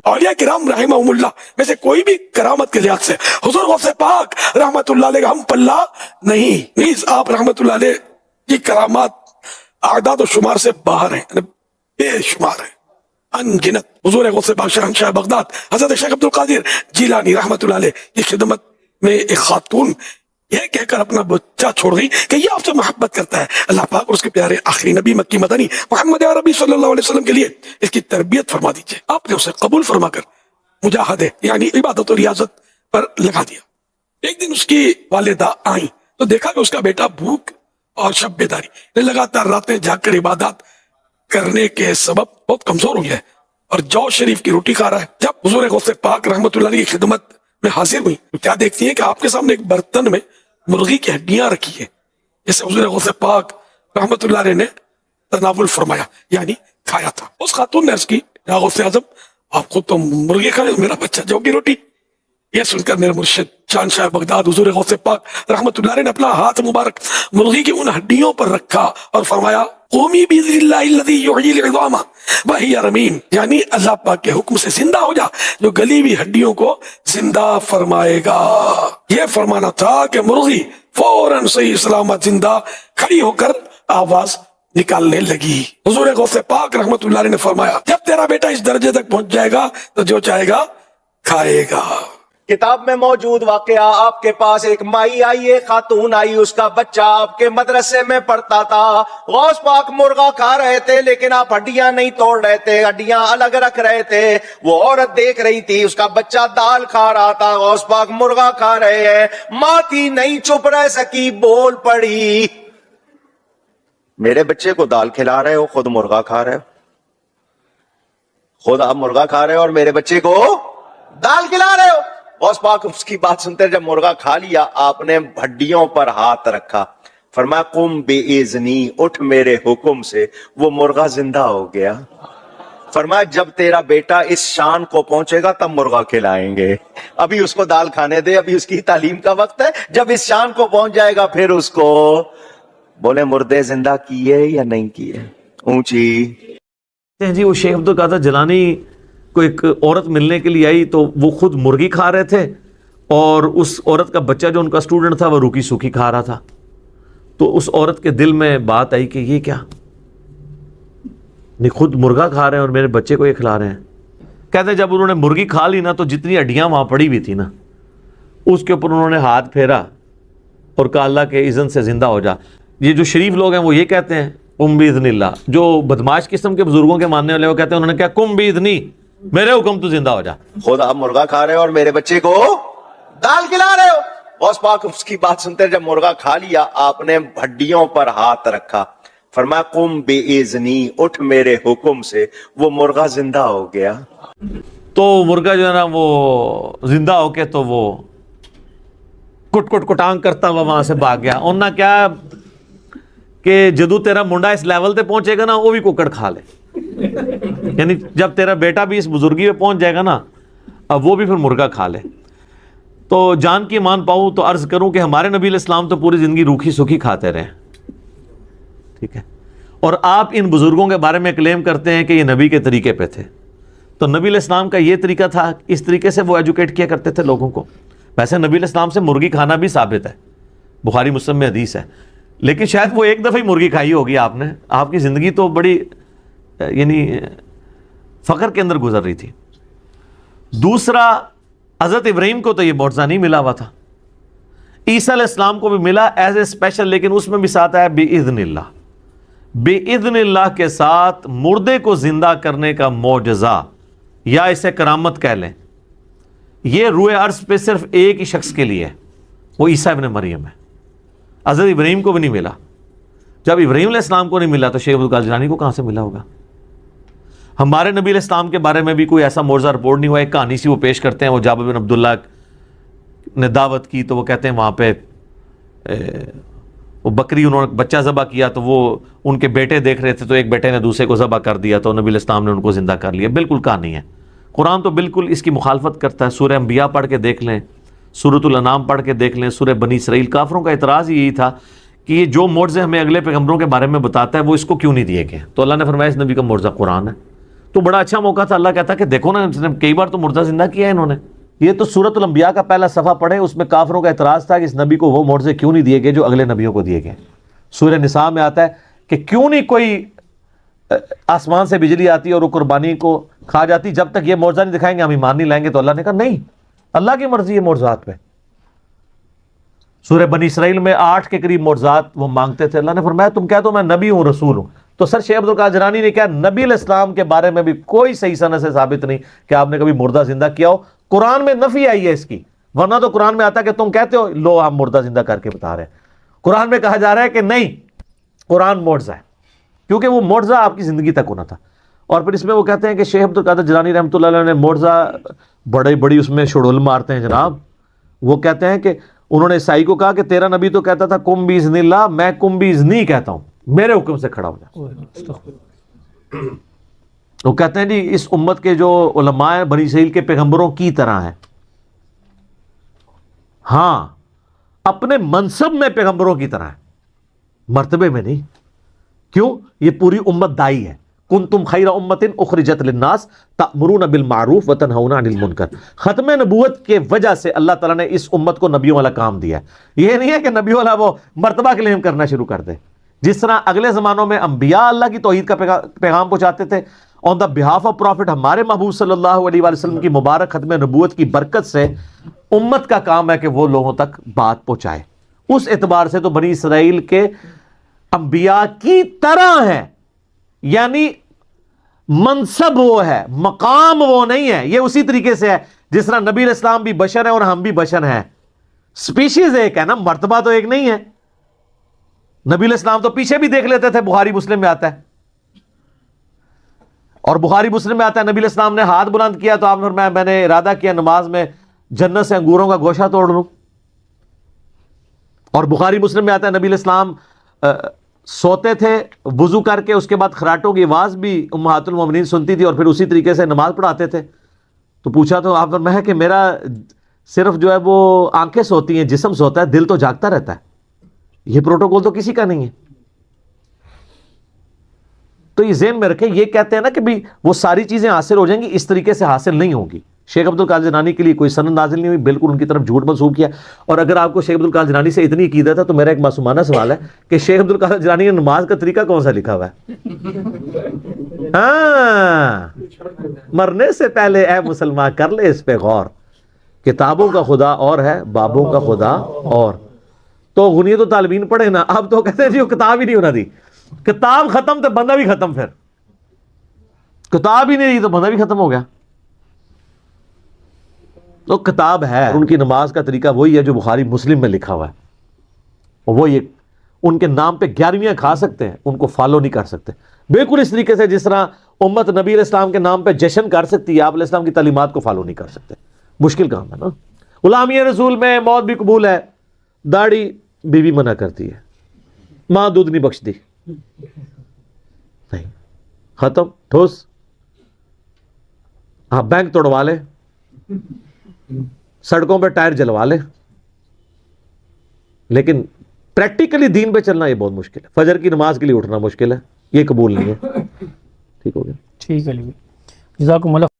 औलिया किराम रहमहुमुल्लाह में से कोई भी करामत के लिहाज से हुजूर गौसे पाक रहमतुल्लाह अलैह का हम पल्ला नहीं। मीन्स आप रहमतुल्लाह अलैह की करामात आदाद और शुमार से बाहर हैं, बेशुमार है, अनगिनत। हुजूर गौसे पाक शहंशाह बगदाद हजरत शेख अब्दुल कादिर जिलानी रहमतुल्लाह अलैह की खिदमत में एक खातून ये कहकर अपना बच्चा छोड़ गई कि ये आपसे मोहब्बत करता है। अल्लाह पाक और उसके प्यारे आखिरी नबी मक्की मदनी मोहम्मद अरबी सल्लल्लाहु अलैहि वसल्लम के लिए इसकी तरबियत फरमा दीजिए। आपने उसे कबूल फरमाकर मुजाहदे यानी इबादत और रियाजत पर लगा दिया। एक दिन उसकी वालिदा आई तो देखा कि उसका बेटा भूख और शब बेदारी लगातार रातें जागकर इबादत करने के सबब बहुत कमजोर हो गया है और जौ शरीफ की रोटी खा रहा है। जब हुजूर गौसे पाक रहमतुल्लाह अलैह की खिदमत में हाजिर हुई तो क्या देखती है कि आपके सामने एक बर्तन में मुर्गी की हड्डियां रखी है, जिसे हुजूर गौसे पाक रहमतुल्लाह अलैह ने तनावुल फरमाया यानी खाया था। उस खातून ने अर्ज की, या गौसे आजम आप खुद तो मुर्गी खा रहे हो, मेरा बच्चा जौ की रोटी। यह सुनकर मेरे मुर्शिद शहंशाह बगदाद हुजूर गौसे पाक रहमतुल्लाह अलैह ने अपना हाथ मुबारक मुर्गी की उन हड्डियों पर रखा और फरमाया, क़ूमी बिइज़्निल्लाहिल्लज़ी युहयिल इज़ामा व हिय रमीम, यानी अल्लाह पाक के हुक्म से जिंदा हो जा जो गली हुई हड्डियों को जिंदा फरमाएगा। यह फरमाना था कि मुर्गी फौरन सही सलामत जिंदा खड़ी होकर आवाज निकालने लगी। हुजूर गौसे पाक रहमतुल्लाह अलैह ने फरमाया, जब तेरा बेटा इस दर्जे तक पहुंच जाएगा तो जो चाहेगा खाएगा। किताब में मौजूद वाकया, आपके पास एक माई आई, एक खातून आई, उसका बच्चा आपके मदरसे में पढ़ता था। गौस पाक मुर्गा खा रहे थे लेकिन आप हड्डियां नहीं तोड़ रहे थे, हड्डियां अलग रख रहे थे। वो औरत देख रही थी, उसका बच्चा दाल खा रहा था, गौस पाक मुर्गा खा रहे हैं। माँ थी, नहीं चुप रह सकी, बोल पड़ी, मेरे बच्चे को दाल खिला रहे हो, खुद मुर्गा खा रहे हो, खुद आप मुर्गा खा रहे हो और मेरे बच्चे को दाल खिला रहे हो। गौस पाक उसकी बात सुनते, जब मुर्गा खा लिया आपने हड्डियों पर हाथ रखा, फरमाया कुम बेइज़नी, उठ मेरे हुक्म से, वो मुर्गा जिंदा हो गया। फरमाया जब तेरा बेटा इस शान को पहुंचेगा तब मुर्गा खिलाएंगे, अभी उसको दाल खाने दे, अभी उसकी तालीम का वक्त है, जब इस शान को पहुंच जाएगा फिर उसको। बोले मुर्दे जिंदा किए या नहीं किए? ऊंची जी वो शेख अब्दुल कादिर जिलानी को एक औरत मिलने के लिए आई तो वो खुद मुर्गी खा रहे थे और उस औरत का बच्चा जो उनका स्टूडेंट था वो रूखी सूखी खा रहा था। तो उस औरत के दिल में बात आई कि ये क्या, नहीं खुद मुर्गा खा रहे हैं और मेरे बच्चे को ये खिला रहे हैं। कहते जब उन्होंने मुर्गी खा ली ना तो जितनी हड्डियां वहां पड़ी हुई थी ना उसके ऊपर उन्होंने हाथ फेरा और कहा अल्लाह के इज़्न से जिंदा हो जा। ये जो शरीफ लोग हैं वो ये कहते हैं कुम बिइज़्निल्लाह, जो बदमाश किस्म के बुजुर्गों के मानने वाले वो कहते हैं उन्होंने क्या कुम बिइज़्नी, मेरे हुक्म तू जिंदा हो जा। खुद आप मुर्गा खा रहे हो और मेरे बच्चे को दाल खिला रहे हो। गौस पाक उसकी बात सुनते, जब मुर्गा खा लिया आपने हड्डियों पर हाथ रखा, फरमाया कुम बेइज़नी, उठ मेरे हुक्म से, वो मुर्गा जिंदा हो गया। तो मुर्गा जो है ना वो जिंदा होके तो वो कुट कुट कुटांग करता हुआ वहां से भाग गया। और ना क्या कि जदू तेरा मुंडा इस लेवल पे पहुंचेगा ना वो भी कुकड़ खा ले, यानी जब तेरा बेटा भी इस बुजुर्गी में पहुंच जाएगा ना अब वो भी फिर मुर्गा खा ले। तो जान की मान पाऊं तो अर्ज करूं कि हमारे नबी इस्लाम तो पूरी जिंदगी रूखी सूखी खाते रहे, ठीक है, और आप इन बुजुर्गों के बारे में क्लेम करते हैं कि ये नबी के तरीके पे थे। तो नबी इस्लाम का ये तरीका था, इस तरीके से वो एजुकेट किया करते थे लोगों को। वैसे नबी इस्लाम से मुर्गी खाना भी साबित है, बुखारी मुस्लिम में हदीस है, लेकिन शायद वो एक दफ़ा ही मुर्गी खाई होगी आपने, आपकी ज़िंदगी तो बड़ी यानी फ़ख्र के अंदर गुजर रही थी। दूसरा, हज़रत इब्राहीम को तो ये मौजज़ा नहीं मिला हुआ था, ईसा अलैहिस्सलाम को भी मिला एज ए स्पेशल, लेकिन उसमें भी साथ आया बिइज़्निल्लाह, बिइज़्निल्लाह के साथ मुर्दे को ज़िंदा करने का मौजज़ा या इसे करामत कह लें, ये रूए अर्ज़ पे सिर्फ एक ही शख्स के लिए है, वो ईसा इब्न मरियम है। हज़रत इब्राहीम को भी नहीं मिला। जब इब्राहीम अलैहिस्सलाम को नहीं मिला तो शेख अब्दुल कादिर जिलानी को कहाँ से मिला होगा? हमारे नबी अलैहिस्सलाम के बारे में भी कोई ऐसा मौजज़ा रिपोर्ट नहीं हुआ। एक कहानी सी वो पेश करते हैं, वो जाबिर बिन अब्दुल्लाह ने दावत की तो वो कहते हैं वहाँ पे वो बकरी उन्होंने बच्चा ज़बह किया तो वो उनके बेटे देख रहे थे तो एक बेटे ने दूसरे को ज़बह कर दिया तो नबी अलैहिस्सलाम ने उनको ज़िंदा कर लिया। बिल्कुल कहानी है, कुरान तो बिल्कुल इसकी मुखालफत करता है। सूरह अंबिया पढ़ के देख लें, सूरतुल अनाम पढ़ के देख लें, सूरह बनी इसराइल। काफरों का इतराज़ यही था कि ये जो मौजज़े हमें अगले पैगम्बरों के बारे में बताता है वो इसको क्यों नहीं दिए गए। तो अल्लाह ने फरमाया इस नबी का मौजज़ा कुरान है, تو بڑا اچھا موقع تھا. اللہ کہتا کہ دیکھو نا کئی بار تو مردہ زندہ کیا ہے انہوں نے. یہ تو سورۃ الانبیاء کا پہلا صفحہ پڑھیں, اس میں کافروں کا اعتراض تھا کہ اس نبی کو وہ معجزے کیوں نہیں دیے گئے جو اگلے نبیوں کو دیے گئے. سورہ نساء میں آتا ہے کہ کیوں نہیں کوئی آسمان سے بجلی آتی اور وہ قربانی کو کھا جاتی, جب تک یہ معجزہ نہیں دکھائیں گے ہم ایمان نہیں لائیں گے. تو اللہ نے کہا نہیں, اللہ کی مرضی ہے معجزات پہ. سورہ بنی اسرائیل میں 8 کے قریب معجزات وہ مانگتے تھے. اللہ نے فرمایا تم کہہ دو میں نبی ہوں, رسول ہوں. تو سر شیخ عبدالقادر جیلانی نے کہا نبی علیہ السلام کے بارے میں بھی کوئی صحیح سند سے ثابت نہیں کہ آپ نے کبھی مردہ زندہ کیا ہو. قرآن میں نفی آئی ہے اس کی, ورنہ تو قرآن میں آتا کہ تم کہتے ہو لو ہم مردہ زندہ کر کے بتا رہے ہیں. قرآن میں کہا جا رہا ہے کہ نہیں, قرآن معجزہ ہے, کیونکہ وہ معجزہ آپ کی زندگی تک ہونا تھا. اور پھر اس میں وہ کہتے ہیں کہ شیخ عبدالقادر جیلانی رحمۃ اللہ علیہ نے معجزہ بڑی اس میں شڑول مارتے ہیں جناب. وہ کہتے ہیں کہ انہوں نے عیسائی کو کہا کہ تیرا نبی تو کہتا تھا کم باذن اللہ, میں کم باذنی کہتا ہوں, میرے حکم سے کھڑا ہو جا. وہ کہتے ہیں جی اس امت کے جو علماء ہیں بنی اسرائیل کے پیغمبروں کی طرح ہیں. ہاں اپنے منصب میں پیغمبروں کی طرح ہیں, مرتبے میں نہیں. کیوں؟ یہ پوری امت دائی ہے. کنتم خیر امت اخرجت للناس تأمرون بالمعروف وتنہون عن المنکر. ختم نبوت کے وجہ سے اللہ تعالیٰ نے اس امت کو نبیوں والا کام دیا ہے. یہ نہیں ہے کہ نبیوں والا وہ مرتبہ کلیم کرنا شروع کر دے. جس طرح اگلے زمانوں میں انبیاء اللہ کی توحید کا پیغام پہنچاتے تھے, آن دا بہاف آف پروفٹ ہمارے محبوب صلی اللہ علیہ وآلہ وسلم کی مبارک ختم نبوت کی برکت سے امت کا کام ہے کہ وہ لوگوں تک بات پہنچائے. اس اعتبار سے تو بنی اسرائیل کے انبیاء کی طرح ہے, یعنی منصب وہ ہے, مقام وہ نہیں ہے. یہ اسی طریقے سے ہے جس طرح نبی علیہ السلام بھی بشر ہیں اور ہم بھی بشر ہیں. سپیشیز ایک ہے نا, مرتبہ تو ایک نہیں ہے. نبی علیہ السلام تو پیچھے بھی دیکھ لیتے تھے, بخاری مسلم میں آتا ہے. اور بخاری مسلم میں آتا ہے نبی علیہ السلام نے ہاتھ بلند کیا تو آپ نے فرمایا میں نے ارادہ کیا نماز میں جنت سے انگوروں کا گوشہ توڑ لوں. اور بخاری مسلم میں آتا ہے نبی علیہ السلام سوتے تھے وضو کر کے, اس کے بعد خراٹوں کی آواز بھی امہات المومنین سنتی تھی اور پھر اسی طریقے سے نماز پڑھاتے تھے. تو پوچھا تو آپ فرمایا کہ میرا صرف جو ہے وہ آنکھیں سوتی ہیں, جسم سوتا ہے, دل تو جاگتا رہتا ہے. یہ پروٹوکول تو کسی کا نہیں ہے. تو یہ ذہن میں رکھیں, یہ کہتے ہیں نا کہ بھی وہ ساری چیزیں حاصل ہو جائیں گی, اس طریقے سے حاصل نہیں ہوگی. شیخ عبدالقادر جیلانی کے لیے کوئی سند نازل نہیں ہوئی, بالکل ان کی طرف جھوٹ منسوب کیا. اور اگر آپ کو شیخ عبدالقادر جیلانی سے اتنی عقیدت ہے تو میرا ایک معصومانہ سوال ہے کہ شیخ عبدالقادر جیلانی نے نماز کا طریقہ کون سا لکھا ہوا ہے؟ ہاں, مرنے سے پہلے اے مسلمان کر لے اس پہ غور, کتابوں کا خدا اور ہے, بابوں کا خدا اور. تو غنیت الطالبین پڑھے نا, اب تو کہتے ہیں جی وہ کتاب ہی نہیں ہونا دی. کتاب ختم تو بندہ بھی ختم. پھر کتاب ہی نہیں رہی تو بندہ بھی ختم ہو گیا. تو کتاب ہے, ان کی نماز کا طریقہ وہی ہے جو بخاری مسلم میں لکھا ہوا ہے. وہ یہ ان کے نام پہ 11ویاں کھا سکتے ہیں, ان کو فالو نہیں کر سکتے. بالکل اس طریقے سے جس طرح امت نبی علیہ السلام کے نام پہ جشن کر سکتی ہے, آپ علیہ السلام کی تعلیمات کو فالو نہیں کر سکتے. مشکل کام ہے نا. غلامی رسول میں موت بھی قبول ہے, داڑھی بیوی منع کرتی ہے, ماں دودھ نہیں بخش دی, نہیں, ختم, ٹھوس. ہاں بینک توڑوا لے, سڑکوں پہ ٹائر جلوا لے, لیکن پریکٹیکلی دین پہ چلنا یہ بہت مشکل ہے. فجر کی نماز کے لیے اٹھنا مشکل ہے, یہ قبول نہیں ہے. ٹھیک ہو گیا, ٹھیک ہے, جزاکم اللہ.